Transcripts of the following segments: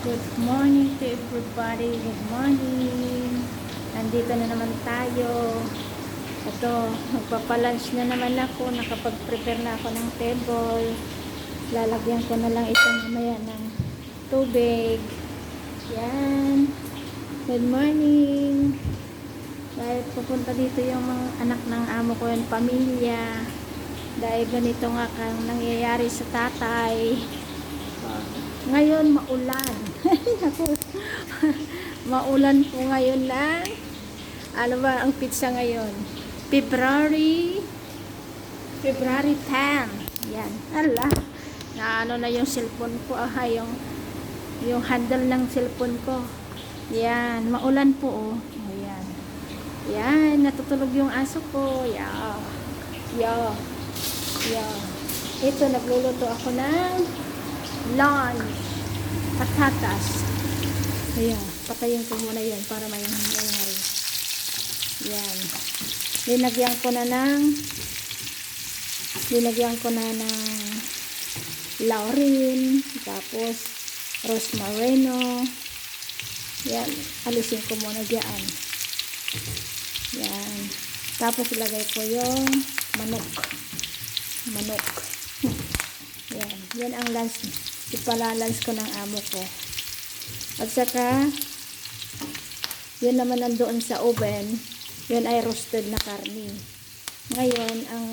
Good morning to everybody. Good morning. Nandito na naman tayo. Ito, magpapalunch na naman ako. Nakapag-prepare na ako ng table. Lalagyan ko na lang ito mamaya ng tubig. Yan. Good morning. Dahil pupunta dito yung mga anak ng amo ko yung pamilya. Dahil ganito nga kang nangyayari sa tatay. Ngayon maulan. Maulan po ngayon lang. Ano ba ang pizza ngayon? February 10. Yan. Ala. Na ano na yung cellphone ko. Yung handle ng cellphone ko. Yan. Maulan po oh. Oh yan. Yan. Natutulog yung aso ko. Yeah. Yeah. Yeah. Ito, nagluluto ako ng lunch. Patatas. Ayan, patayin ko muna yun para may nangyari. Yan. Linagyan ko na ng laurin, tapos rosmarino. Yan, alisin ko muna diyan. Yan. Tapos ilagay ko yung manok. Yan, yan ang lunch. Ipalalans ko ng amo ko. At saka, yun naman nandoon sa oven, yun ay roasted na karni. Ngayon, ang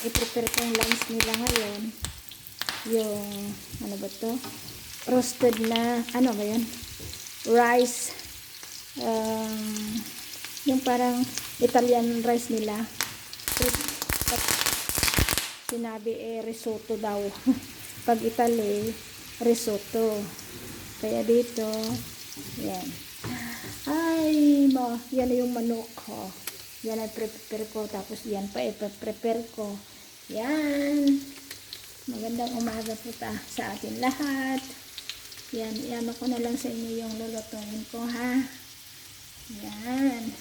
i-prepare kong lunch nila ngayon, yung, ano ba to? Roasted na, ano ba yun? Rice, yung parang Italian rice nila. Sinabi risotto daw. Pag Italy, risotto. Kaya dito, yan. Ay, yan yung manok ko. Yan ay prepare ko. Tapos yan pa prepare ko. Yan. Magandang umaga po sa atin lahat. Yan, iano ko na lang sa inyo yung lulutuin ko, ha. Yan.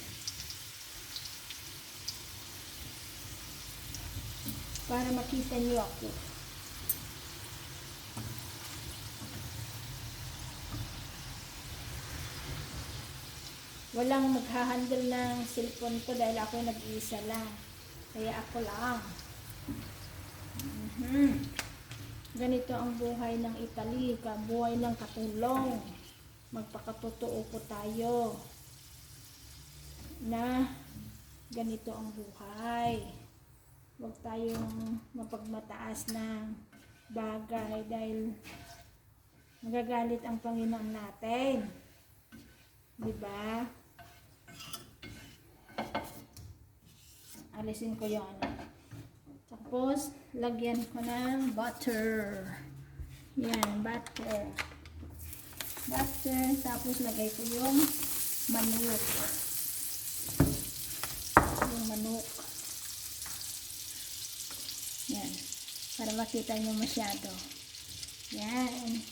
Para makita niyo ako. Walang maghahandle ng cellphone ko dahil ako nag-iisa lang. Kaya ako lang. Ganito ang buhay ng Italy. Buhay ng katulong. Magpakatotoo po tayo na ganito ang buhay. Huwag tayong mapagmataas ng bagay dahil magagalit ang Panginoon natin. Diba? Alisin ko yung ano. Tapos, lagyan ko ng butter. Yan, butter. Butter. Tapos, lagay ko yung manok. Yung manok. Yan. Para makita nyo masyado. Yan.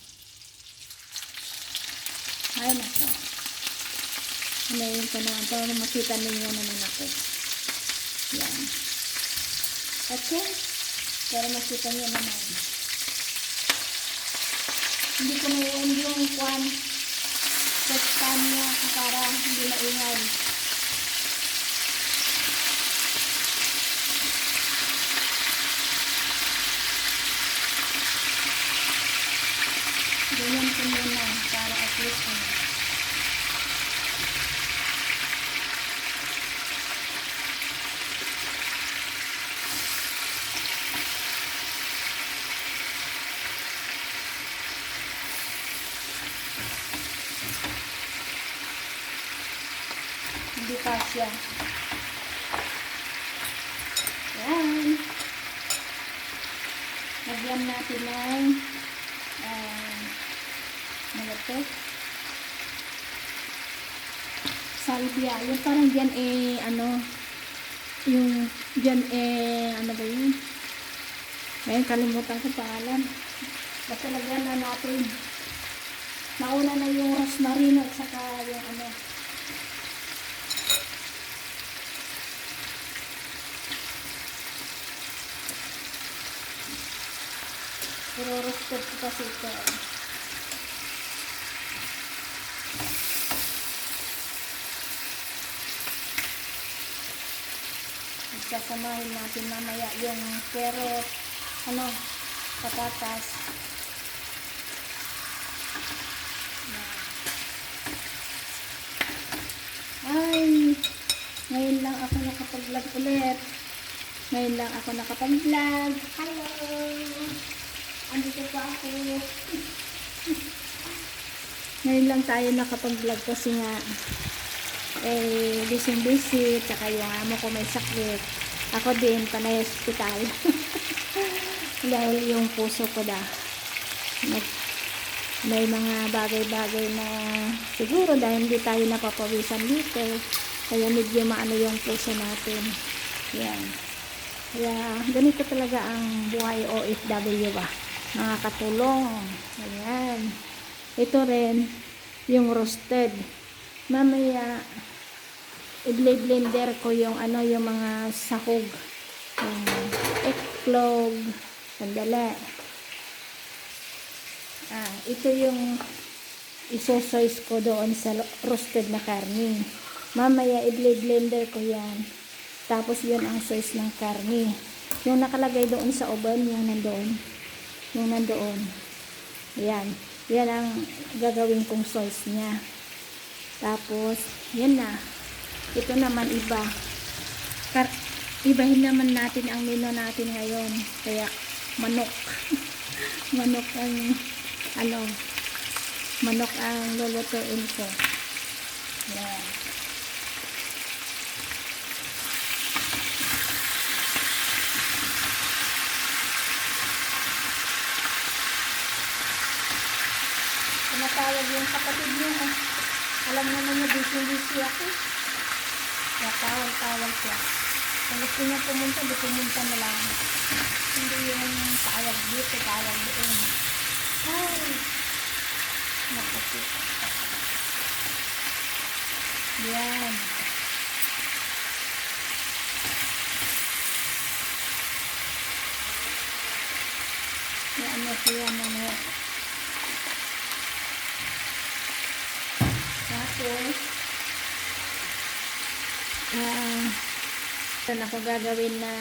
Ay, nako. Hanayin ko naman para makita ninyo naman ako. Yan. Okay. Para makita nyo naman. Hindi ko mayroon yung kwan. Set niya para hindi maingay. Ganyan ko muna para at least hindi pa siya. Yan. Lagyan natin ng ano to? Salvia. Yung parang dyan ano, yung dyan ano ba yun? Ngayon, kalimutan ko pangalan. Basta lagyan na natin. Nauna na yung rosmarino at saka yung ano. Pero roasted ko kasi ito. sasamahin natin mamaya yung carrot, patatas. Ay, ngayon lang ako nakapag-vlog ulit. Ngayon lang ako nakapag-vlog. Hello! Andito pa ako. Ngayon lang tayo nakapag-vlog kasi nga busy, tsaka yung amo ko may sakit. Ako din, panay hospital. Dahil yung puso ko may mga bagay-bagay na siguro dahil hindi tayo napapawisan dito. Kaya medyo maano yung puso natin. Yan. Kaya ganito talaga ang buhay OFW ba. Mga katulong. Ayan. Ito rin yung roasted. Mamaya i-blender ko yung yung mga sahog. Yung eggplog. Sandali. Ito yung isosoys ko doon sa roasted na karne. Mamaya i-blender ko yan. Tapos yun ang soys ng karne. Yung nakalagay doon sa oven, yung nandoon. Yung nandoon. Yan. Yan ang gagawin kong soys niya. Tapos, yan na. Ito naman iba. Ibahin naman natin ang menu natin ngayon. Kaya, manok. Manok ang manok ang lulutuin ko. Yan. Tumatawag yung kapatid niya. Alam naman niya, busy ako. Kaya tawag siya. Kung gusto niya pumunta, di pumunta na lang. Hindi yung tawag dito, tawag doon. Ay! Naku. Yan. Yan na siya na. Tapos, ito na ako gagawin na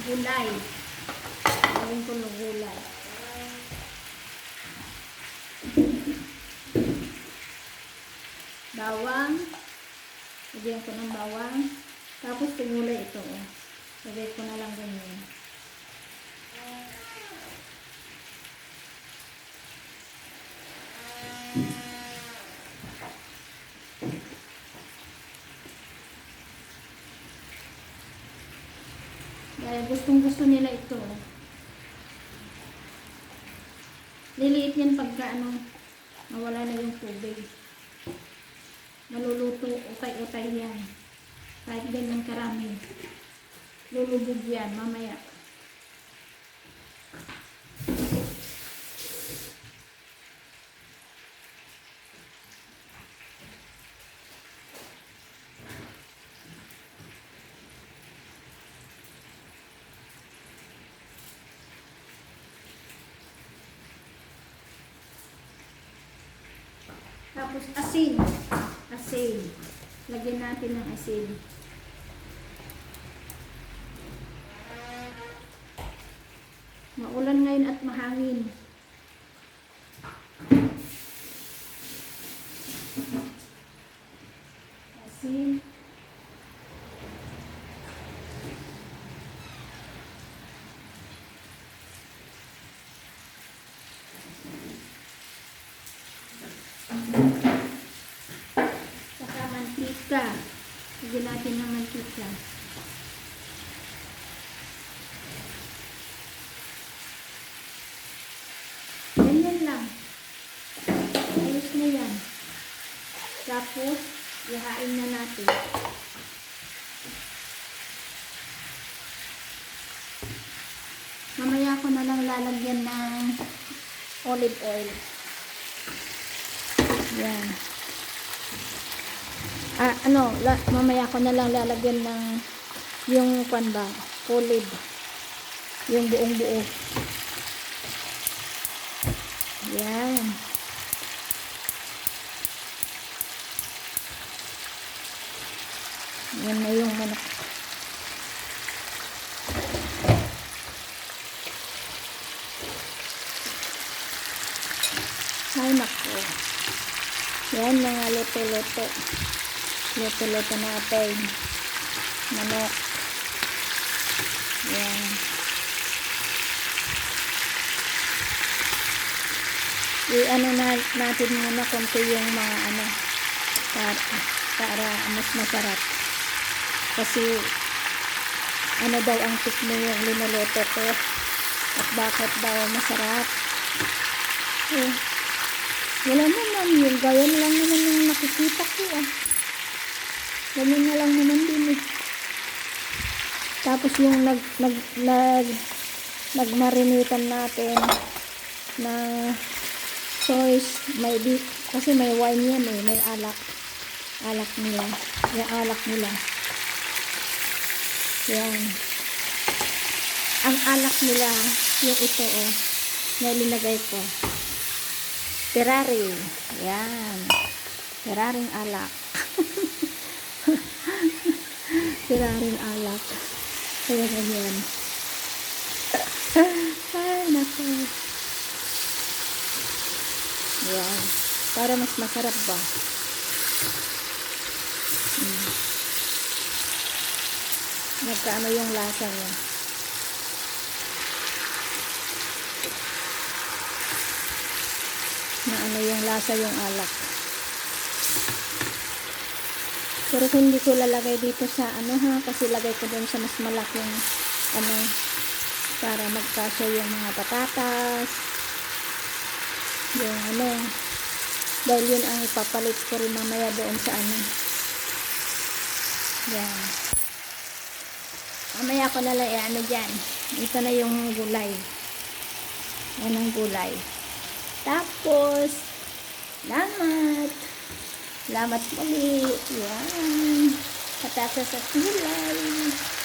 gulay. Gawin ko ng gulay. Bawang. Lagyan ko ng bawang. Tapos gulay ito. Lagay ko na lang ganyan. Dahil gustong-gusto nila ito. Liliit yan pagka nawala na yung tubig. Maluluto, utay-utay yan. Kahit ganyan karami. Lulubog yan mamaya. Tapos asin. Asin. Lagyan natin ng asin. Maulan ngayon at mahangin. Asin. Saka mantika. Lagyan natin ng mantika. Ganyan lang. Ayos na yan. Tapos, ihain na natin. Mamaya ko na lang lalagyan ng olive oil. Yan. Mamaya ko na lang lalagyan ng yung olive. Yung buong buo. Yan. Yan na yung manok. Ay, naku. Yan, mga luto-luto. Luto-luto natin. Manok. Yan. I-ano na natin muna konti yung mga ano para mas masarap. Kasi ano daw ang tikmo yung linuluto ko at bakit daw masarap. Eh, wala naman yun. Ganyan lang naman yung nakikita ko ganyan na lang naman din eh. Tapos yung nagmarinitan natin na sauce, kasi may wine yan eh, may alak nila, yung alak nila yan, ang alak nila yung ito na linagay ko, Ferrari, yan, Ferraring alak. Ferraring alak, kaya ganyan. Ay, naku. Yan. Para mas masarap ba? Nagkaano yung lasa niya. Na ano yung lasa yung alak. Pero hindi ko lalagay dito sa ano kasi lagay ko dun sa mas malaking ano para magkasya yung mga patatas. Yung ano, dahil yun ang ipapalit ko rin mamaya doon sa ano. Yan. Mamaya ko na lang ano dyan. Ito na yung gulay. Yan ang gulay. Tapos, salamat. Salamat ulit. Yan. Patatas at gulay.